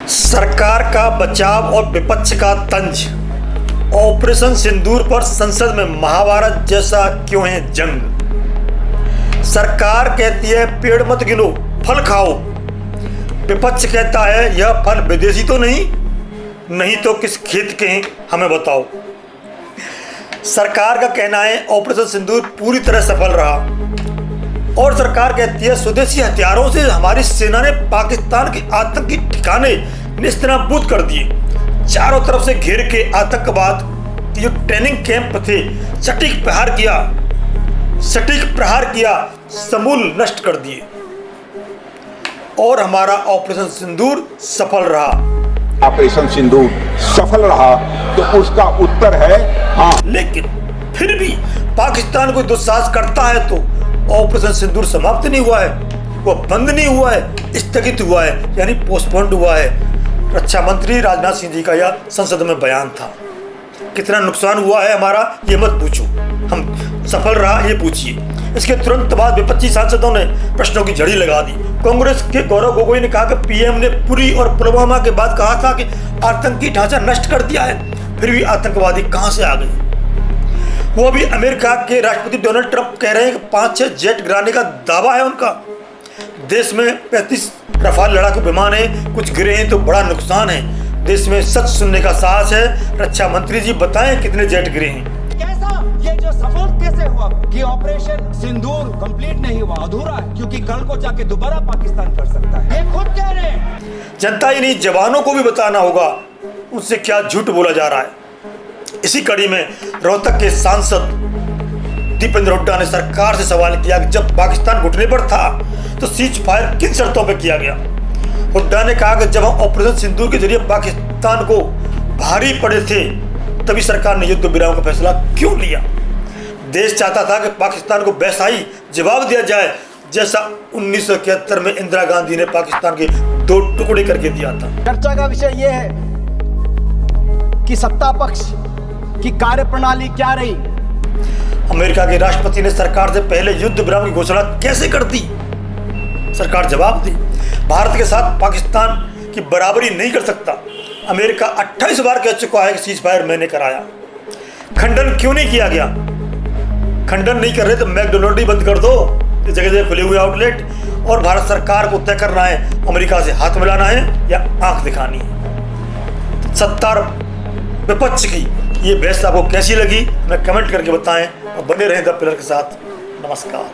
सरकार का बचाव और विपक्ष का तंज। ऑपरेशन सिंदूर पर संसद में महाभारत जैसा क्यों है जंग। सरकार कहती है पेड़ मत गिनो, फल खाओ। विपक्ष कहता है यह फल विदेशी तो नहीं तो किस खेत के हैं हमें बताओ। सरकार का कहना है ऑपरेशन सिंदूर पूरी तरह सफल रहा और सरकार कहती है स्वदेशी हथियारों से हमारी सेना ने पाकिस्तान के आतंकी ठिकाने निस्तेनाबूद कर दिए। चारों तरफ से घेर के आतंकवाद के जो ट्रेनिंग कैंप थे सटीक प्रहार किया, समूल नष्ट कर दिए और हमारा ऑपरेशन सिंदूर सफल रहा। ऑपरेशन सिंदूर सफल रहा तो उसका उत्तर है हाँ। लेकिन फिर भी पाकिस्तान को दुस्साहस करता है तो ऑपरेशन सिंदूर समाप्त नहीं हुआ है, वो बंद नहीं हुआ है, स्थगित हुआ है, यानी पोस्टपोन्ड हुआ है। रक्षा मंत्री राजनाथ सिंह जी का यह संसद में बयान था। कितना नुकसान हुआ है हमारा ये मत पूछो, हम सफल रहा ये पूछिए। इसके तुरंत बाद विपक्षी सांसदों ने प्रश्नों की झड़ी लगा दी। कांग्रेस के गौरव गोगोई ने कहा कि पीएम ने पुरी और पुलवामा के बाद कहा था कि आतंकी ढांचा नष्ट कर दिया है, फिर भी आतंकवादी कहां से आ गए। वो भी अमेरिका के राष्ट्रपति डोनाल्ड ट्रंप कह रहे हैं कि 5-6 जेट गिराने का दावा है उनका। देश में 35 रफाल लड़ाकू विमान है, कुछ गिरे हैं तो बड़ा नुकसान है। देश में सच सुनने का साहस है। रक्षा मंत्री जी बताएं कितने जेट गिरे हैं। कैसा ये जो सफल कैसे हुआ कि ऑपरेशन सिंदूर कंप्लीट नहीं हुआ, अधूरा है, क्योंकि कल को जाके दोबारा पाकिस्तान कर सकता है, ये खुद कह रहे हैं। जनता ही नहीं जवानों को भी बताना होगा उनसे क्या झूठ बोला जा रहा है। इसी कड़ी में रोहतक के सांसद दीपेंद्र हुड्डा ने सरकार से सवाल किया कि जब पाकिस्तान घुटने पर था तो सीज फायर किन शर्तों पर किया गया। हुड्डा ने कहा कि जब हम ऑपरेशन सिंदूर के जरिए पाकिस्तान को भारी पड़े थे तभी सरकार ने युद्ध विराम का फैसला क्यों लिया। देश चाहता था कि पाकिस्तान को वैसा ही जवाब दिया जाए जैसा 1971 में इंदिरा गांधी ने पाकिस्तान के 2 टुकड़े करके दिया था। चर्चा का विषय यह है कि सत्ता पक्ष की कार्यप्रणाली क्या रही। अमेरिका के राष्ट्रपति ने सरकार से पहले युद्ध विराम की घोषणा कैसे कर दी। सरकार जवाब दी भारत के साथ पाकिस्तान की बराबरी नहीं कर सकता। अमेरिका 28 बार कह चुका है कि सीज फायर मैंने कराया। खंडन क्यों नहीं किया गया। खंडन नहीं कर रहे तो मैकडोनल्ड ही बंद कर दो, जगह जगह खुले हुए आउटलेट। और भारत सरकार को तय करना है अमेरिका से हाथ मिलाना है या आंख दिखानी है। सत्ता विपक्ष की ये बहस आपको कैसी लगी हमें कमेंट करके बताएं और बने रहें द पिलर के साथ। नमस्कार।